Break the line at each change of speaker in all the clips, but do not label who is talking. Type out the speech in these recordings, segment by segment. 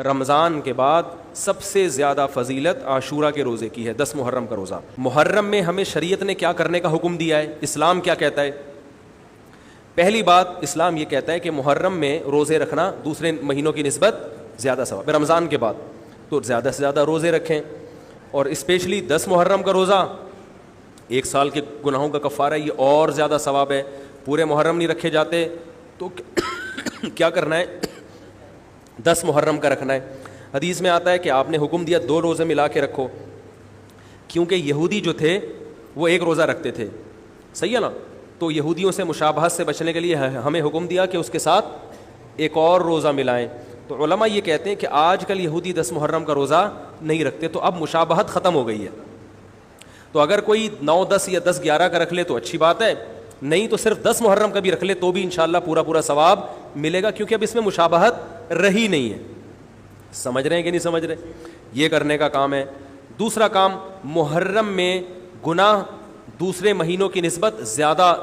رمضان کے بعد سب سے زیادہ فضیلت عاشورہ کے روزے کی ہے، 10 محرم کا روزہ۔ محرم میں ہمیں شریعت نے کیا کرنے کا حکم دیا ہے، اسلام کیا کہتا ہے؟ پہلی بات، اسلام یہ کہتا ہے کہ محرم میں روزے رکھنا دوسرے مہینوں کی نسبت زیادہ ثواب ہے۔ رمضان کے بعد تو زیادہ سے زیادہ روزے رکھیں، اور اسپیشلی 10 محرم کا روزہ 1 سال کے گناہوں کا کفارہ ہے، یہ اور زیادہ ثواب ہے۔ پورے محرم نہیں رکھے جاتے تو کیا کرنا ہے، 10 محرم کا رکھنا ہے۔ حدیث میں آتا ہے کہ آپ نے حکم دیا 2 روزے ملا کے رکھو، کیونکہ یہودی جو تھے وہ 1 روزہ رکھتے تھے، صحیح ہے نا؟ تو یہودیوں سے مشابہت سے بچنے کے لیے ہمیں حکم دیا کہ اس کے ساتھ ایک اور روزہ ملائیں۔ تو علماء یہ کہتے ہیں کہ آج کل یہودی 10 محرم کا روزہ نہیں رکھتے، تو اب مشابہت ختم ہو گئی ہے۔ تو اگر کوئی 9، 10 یا 10، 11 کا رکھ لے تو اچھی بات ہے، نہیں تو صرف 10 محرم کا بھی رکھ لے تو بھی انشاءاللہ پورا ثواب ملے گا، کیونکہ اب اس میں مشابہت رہی نہیں ہے۔ سمجھ رہے ہیں کہ نہیں سمجھ رہے؟ یہ کرنے کا کام ہے۔ دوسرا کام، محرم میں گناہ دوسرے مہینوں کی نسبت زیادہ،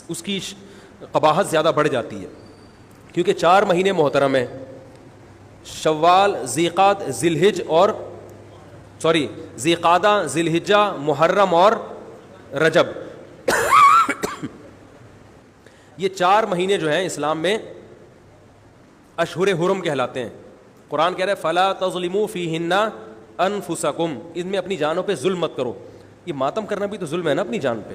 اس کی قباحت زیادہ بڑھ جاتی ہے، کیونکہ 4 مہینے محترم ہیں، شوال، ذی قعدہ، ذی الحجہ، محرم اور رجب۔ یہ 4 مہینے جو ہیں اسلام میں اشہر حرم کہلاتے ہیں۔ قرآن کہہ رہا ہے فَلَا تَظْلِمُوا فِيهِنَّ أَنفُسَكُمْ، ان میں اپنی جانوں پہ ظلم مت کرو۔ یہ ماتم کرنا بھی تو ظلم ہے نا اپنی جان پہ،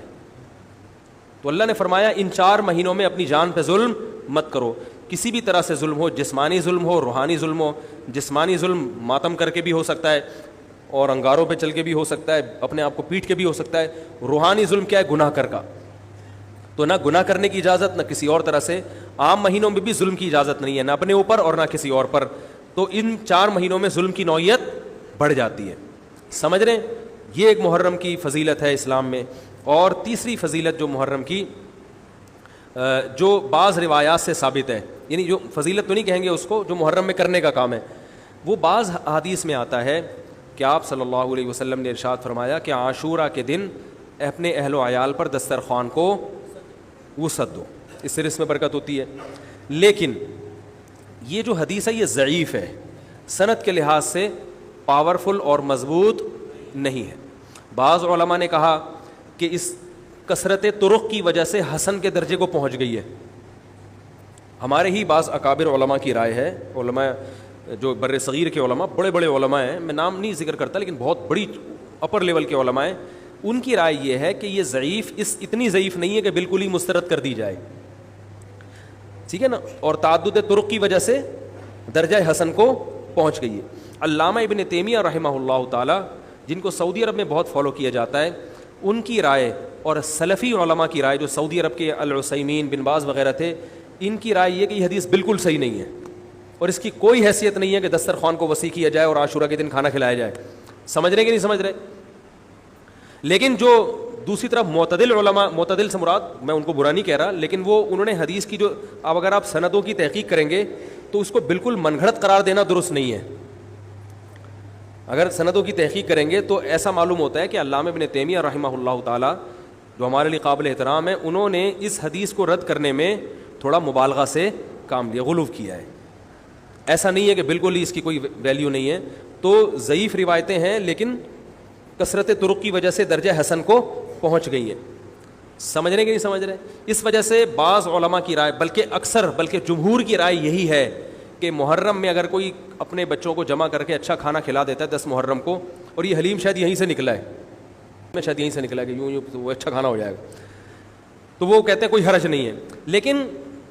تو اللہ نے فرمایا ان 4 مہینوں میں اپنی جان پہ ظلم مت کرو۔ کسی بھی طرح سے ظلم ہو، جسمانی ظلم ہو، روحانی ظلم ہو۔ جسمانی ظلم ماتم کر کے بھی ہو سکتا ہے، اور انگاروں پہ چل کے بھی ہو سکتا ہے، اپنے آپ کو پیٹ کے بھی ہو سکتا ہے۔ روحانی ظلم کیا ہے؟ گناہ کر کا، تو نہ گناہ کرنے کی اجازت، نہ کسی اور طرح سے۔ عام مہینوں میں بھی ظلم کی اجازت نہیں ہے، نہ اپنے اوپر اور نہ کسی اور پر۔ تو ان 4 مہینوں میں ظلم کی نوعیت بڑھ جاتی ہے، سمجھ رہے ہیں؟ یہ ایک محرم کی فضیلت ہے اسلام میں۔ اور تیسری فضیلت جو محرم کی، جو بعض روایات سے ثابت ہے، یعنی جو فضیلت تو نہیں کہیں گے اس کو، جو محرم میں کرنے کا کام ہے، وہ بعض حدیث میں آتا ہے کہ آپ صلی اللہ علیہ وسلم نے ارشاد فرمایا کہ عاشورہ کے دن اپنے اہل و عیال پر دسترخوان کو وسعت دو، اس سے رزق میں برکت ہوتی ہے۔ لیکن یہ جو حدیث ہے یہ ضعیف ہے، سند کے لحاظ سے پاورفل اور مضبوط نہیں ہے۔ بعض علماء نے کہا کہ اس کثرت طرق کی وجہ سے حسن کے درجے کو پہنچ گئی ہے۔ ہمارے ہی بعض اکابر علماء کی رائے ہے، علماء جو بر صغیر کے علماء، بڑے بڑے علماء ہیں، میں نام نہیں ذکر کرتا لیکن بہت بڑی اپر لیول کے علماء ہیں، ان کی رائے یہ ہے کہ یہ ضعیف، اتنی ضعیف نہیں ہے کہ بالکل ہی مسترد کر دی جائے، ٹھیک ہے نا، اور تعدد طرق کی وجہ سے درجہ حسن کو پہنچ گئی ہے۔ علامہ ابن تیمیہ رحمہ اللہ تعالی، جن کو سعودی عرب میں بہت فالو کیا جاتا ہے، ان کی رائے اور سلفی علماء کی رائے جو سعودی عرب کے العثیمین، بن باز وغیرہ تھے، ان کی رائے یہ کہ یہ حدیث بالکل صحیح نہیں ہے، اور اس کی کوئی حیثیت نہیں ہے کہ دسترخوان کو وسیع کیا جائے اور عاشورہ کے دن کھانا کھلایا جائے۔ سمجھ رہے کہ نہیں سمجھ رہے؟ لیکن جو دوسری طرف معتدل علماء، معتدل سے مراد میں ان کو برا نہیں کہہ رہا، لیکن وہ انہوں نے حدیث کی جو، اب اگر آپ سندوں کی تحقیق کریں گے تو اس کو بالکل من گھڑت قرار دینا درست نہیں ہے۔ اگر سندوں کی تحقیق کریں گے تو ایسا معلوم ہوتا ہے کہ علامہ ابن تیمیہ رحمہ اللہ تعالی، جو ہمارے لیے قابل احترام ہے، انہوں نے اس حدیث کو رد کرنے میں تھوڑا مبالغہ سے کام لیا، غلو کیا ہے۔ ایسا نہیں ہے کہ بالکل ہی اس کی کوئی ویلیو نہیں ہے، تو ضعیف روایتیں ہیں لیکن کثرت طرق کی وجہ سے درجہ حسن کو پہنچ گئی ہیں۔ سمجھ رہے کہ نہیں سمجھ رہے؟ اس وجہ سے بعض علماء کی رائے، بلکہ جمہور کی رائے یہی ہے کہ محرم میں اگر کوئی اپنے بچوں کو جمع کر کے اچھا کھانا کھلا دیتا ہے 10 محرم کو، اور یہ حلیم شاید یہیں سے نکلا ہے، میں شاید یہیں سے نکلا کہ یوں وہ اچھا کھانا ہو جائے گا، تو وہ کہتے ہیں کوئی حرج نہیں ہے۔ لیکن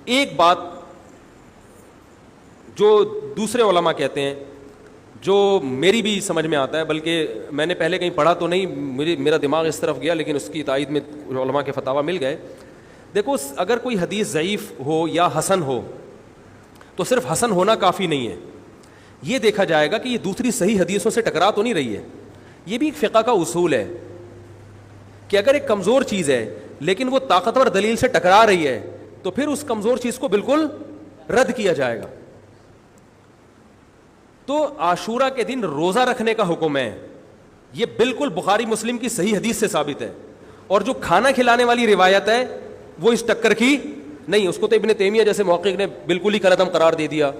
ایک بات جو دوسرے علماء کہتے ہیں، جو میری بھی سمجھ میں آتا ہے، بلکہ میں نے پہلے کہیں پڑھا تو نہیں، میرا دماغ اس طرف گیا، لیکن اس کی تائید میں علماء کے فتاویٰ مل گئے۔ دیکھو، اگر کوئی حدیث ضعیف ہو یا حسن ہو تو صرف حسن ہونا کافی نہیں ہے، یہ دیکھا جائے گا کہ یہ دوسری صحیح حدیثوں سے ٹکرا تو نہیں رہی ہے۔ یہ بھی ایک فقہ کا اصول ہے کہ اگر ایک کمزور چیز ہے لیکن وہ طاقتور دلیل سے ٹکرا رہی ہے تو پھر اس کمزور چیز کو بالکل رد کیا جائے گا۔ تو عاشورہ کے دن روزہ رکھنے کا حکم ہے، یہ بالکل بخاری مسلم کی صحیح حدیث سے ثابت ہے، اور جو کھانا کھلانے والی روایت ہے وہ اس ٹکر کی نہیں، اس کو تو ابن تیمیہ جیسے محقق نے بالکل ہی کالعدم قرار دے دیا۔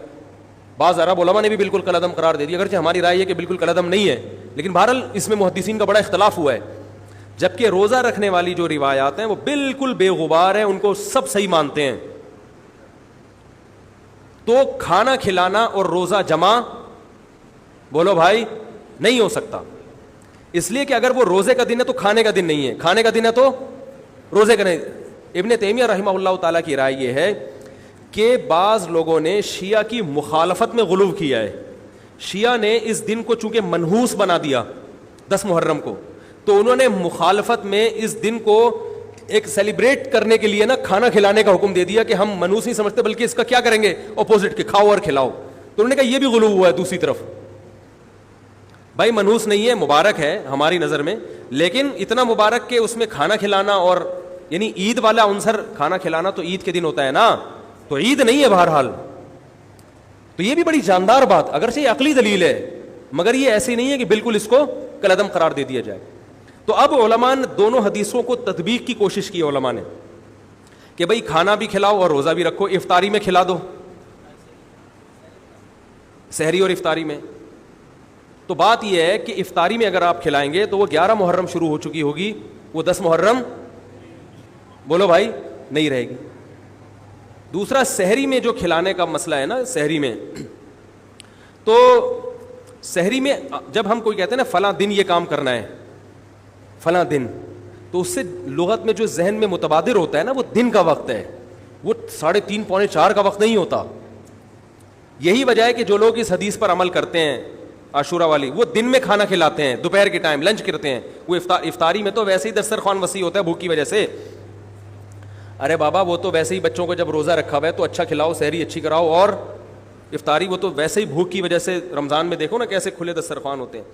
بعض عرب علماء نے بھی بالکل کالعدم قرار دے دیا، اگرچہ ہماری رائے ہے کہ بالکل کالعدم نہیں ہے، لیکن بہرحال اس میں محدثین کا بڑا اختلاف ہوا ہے. جبکہ روزہ رکھنے والی جو روایات ہیں وہ بالکل بے غبار ہیں، ان کو سب صحیح مانتے ہیں. تو کھانا کھلانا اور روزہ جمع بولو بھائی نہیں ہو سکتا، اس لیے کہ اگر وہ روزے کا دن ہے تو کھانے کا دن نہیں ہے، کھانے کا دن ہے تو روزے کا نہیں. ابن تیمیہ رحمہ اللہ تعالیٰ کی رائے یہ ہے کہ بعض لوگوں نے شیعہ کی مخالفت میں غلو کیا ہے. شیعہ نے اس دن کو چونکہ منحوس بنا دیا 10 محرم کو، تو انہوں نے مخالفت میں اس دن کو ایک سیلیبریٹ کرنے کے لیے نا کھانا کھلانے کا حکم دے دیا کہ ہم منحوس نہیں سمجھتے بلکہ اس کا کیا کریں گے اپوزٹ کے کھاؤ اور کھلاؤ. تو انہوں نے کہا یہ بھی غلو ہوا ہے. دوسری طرف بھائی منحوس نہیں ہے، مبارک ہے ہماری نظر میں، لیکن اتنا مبارک کہ اس میں کھانا کھلانا اور یعنی عید والا عنصر کھانا کھلانا تو عید کے دن ہوتا ہے نا، تو عید نہیں ہے بہرحال. تو یہ بھی بڑی جاندار بات، اگرچہ یہ عقلی دلیل ہے مگر یہ ایسی نہیں ہے کہ بالکل اس کو کالعدم قرار دے دیا جائے. تو اب علماء نے دونوں حدیثوں کو تطبیق کی کوشش کی علماء نے کہ بھئی کھانا بھی کھلاؤ اور روزہ بھی رکھو، افطاری میں کھلا دو، سحری اور افطاری میں. تو بات یہ ہے کہ افطاری میں اگر آپ کھلائیں گے تو وہ 11 محرم شروع ہو چکی ہوگی، وہ 10 محرم بولو بھائی نہیں رہے گی. دوسرا سحری میں جو کھلانے کا مسئلہ ہے نا، سحری میں تو سحری میں جب ہم کوئی کہتے ہیں نا فلاں دن یہ کام کرنا ہے فلاں دن، تو اس سے لغت میں جو ذہن میں متبادر ہوتا ہے نا وہ دن کا وقت ہے، وہ 3:30 پونے 4 کا وقت نہیں ہوتا. یہی وجہ ہے کہ جو لوگ اس حدیث پر عمل کرتے ہیں عاشورہ والی، وہ دن میں کھانا کھلاتے ہیں، دوپہر کے ٹائم لنچ کرتے ہیں. وہ افطاری میں تو ویسے ہی دسترخوان وسیع ہوتا ہے بھوک کی وجہ سے. ارے بابا وہ تو ویسے ہی بچوں کو جب روزہ رکھا ہوا ہے تو اچھا کھلاؤ، سحری اچھی کراؤ، اور افطاری وہ تو ویسے ہی بھوک کی وجہ سے. رمضان میں دیکھو نا کیسے کھلے دسترخوان ہوتے ہیں.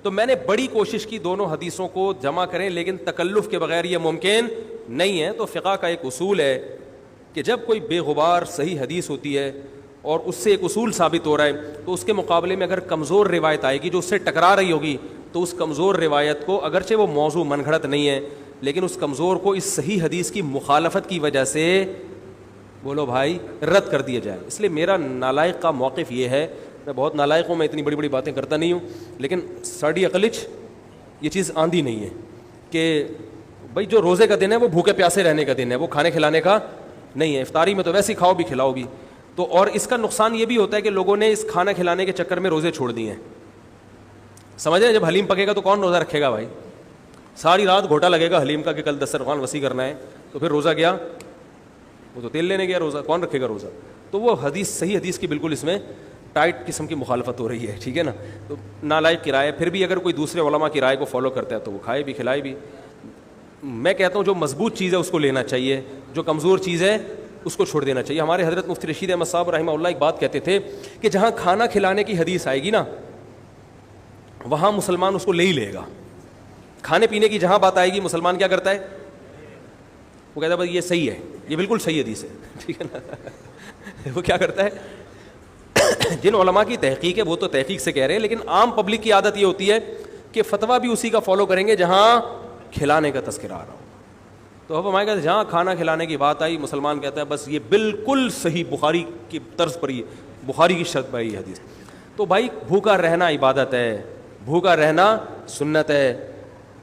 تو میں نے بڑی کوشش کی دونوں حدیثوں کو جمع کریں، لیکن تکلف کے بغیر یہ ممکن نہیں ہے. تو فقہ کا ایک اصول ہے کہ جب کوئی بے غبار صحیح حدیث ہوتی ہے اور اس سے ایک اصول ثابت ہو رہا ہے تو اس کے مقابلے میں اگر کمزور روایت آئے گی جو اس سے ٹکرا رہی ہوگی تو اس کمزور روایت کو، اگرچہ وہ موضوع من گھڑت نہیں ہے لیکن اس کمزور کو اس صحیح حدیث کی مخالفت کی وجہ سے بولو بھائی رد کر دیا جائے. اس لیے میرا نالائق کا موقف یہ ہے، میں بہت نالائق ہوں، میں اتنی بڑی بڑی باتیں کرتا نہیں ہوں، لیکن ساڑی عقلچ یہ چیز آندھی نہیں ہے کہ بھائی جو روزے کا دن ہے وہ بھوکے پیاسے رہنے کا دن ہے، وہ کھانے کھلانے کا نہیں ہے. افطاری میں تو ویسے ہی کھاؤ بھی کھلاؤ بھی. تو اور اس کا نقصان یہ بھی ہوتا ہے کہ لوگوں نے اس کھانا کھلانے کے چکر میں روزے چھوڑ دیے ہیں. سمجھ رہے ہیں؟ جب حلیم پکے گا تو کون روزہ رکھے گا بھائی؟ ساری رات گھوٹا لگے گا حلیم کا کہ کل دسترخوان وسیع کرنا ہے، تو پھر روزہ گیا، وہ تو تیل لینے گیا، روزہ کون رکھے گا روزہ؟ تو وہ حدیث صحیح حدیث کی بالکل اس میں ٹائٹ قسم کی مخالفت ہو رہی ہے. ٹھیک ہے نا؟ تو نالائق کی رائے، پھر بھی اگر کوئی دوسرے علماء کی رائے کو فالو کرتا ہے تو وہ کھائے بھی کھلائے بھی. میں کہتا ہوں جو مضبوط چیز ہے اس کو لینا چاہیے، جو کمزور چیز ہے اس کو چھوڑ دینا چاہیے. ہمارے حضرت مفتی رشید احمد صاحب رحمہ اللہ ایک بات کہتے تھے کہ جہاں کھانا کھلانے کی حدیث آئے گی نا وہاں مسلمان اس کو لے ہی لے گا. کھانے پینے کی جہاں بات آئے گی مسلمان کیا کرتا ہے؟ وہ کہتا ہے بھائی یہ صحیح ہے، یہ بالکل صحیح حدیث ہے. ٹھیک ہے نا؟ وہ کیا کرتا ہے؟ جن علماء کی تحقیق ہے وہ تو تحقیق سے کہہ رہے ہیں، لیکن عام پبلک کی عادت یہ ہوتی ہے کہ فتویٰ بھی اسی کا فالو کریں گے جہاں کھلانے کا تذکرہ آ رہا ہو. تو اب ہمارے کہتے ہیں جہاں کھانا کھلانے کی بات آئی مسلمان کہتا ہے بس یہ بالکل صحیح بخاری کی طرز پر، یہ بخاری کی شرط پر یہ حدیث. تو بھائی بھوکا رہنا عبادت ہے، بھوکا رہنا سنت ہے.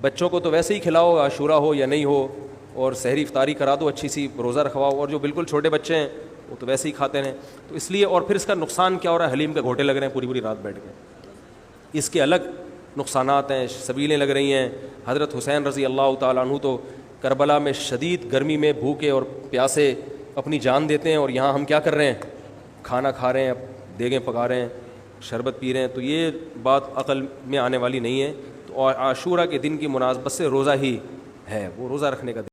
بچوں کو تو ویسے ہی کھلاؤ عاشورہ ہو یا نہیں ہو، اور سحری افطاری کرا دو، اچھی سی روزہ رکھواؤ. اور جو بالکل چھوٹے بچے ہیں وہ تو ویسے ہی کھاتے ہیں. تو اس لیے، اور پھر اس کا نقصان کیا ہو رہا ہے؟ حلیم کے گھوٹے لگ رہے ہیں پوری پوری رات بیٹھ کے، اس کے الگ نقصانات ہیں، سبیلیں لگ رہی ہیں. حضرت حسین رضی اللہ تعالیٰ عنہ تو کربلا میں شدید گرمی میں بھوکے اور پیاسے اپنی جان دیتے ہیں، اور یہاں ہم کیا کر رہے ہیں؟ کھانا کھا رہے ہیں، دیگیں پکا رہے ہیں، شربت پی رہے ہیں. تو یہ بات عقل میں آنے والی نہیں ہے. تو عاشورہ کے دن کی مناسبت سے روزہ ہی ہے، وہ روزہ رکھنے کا دن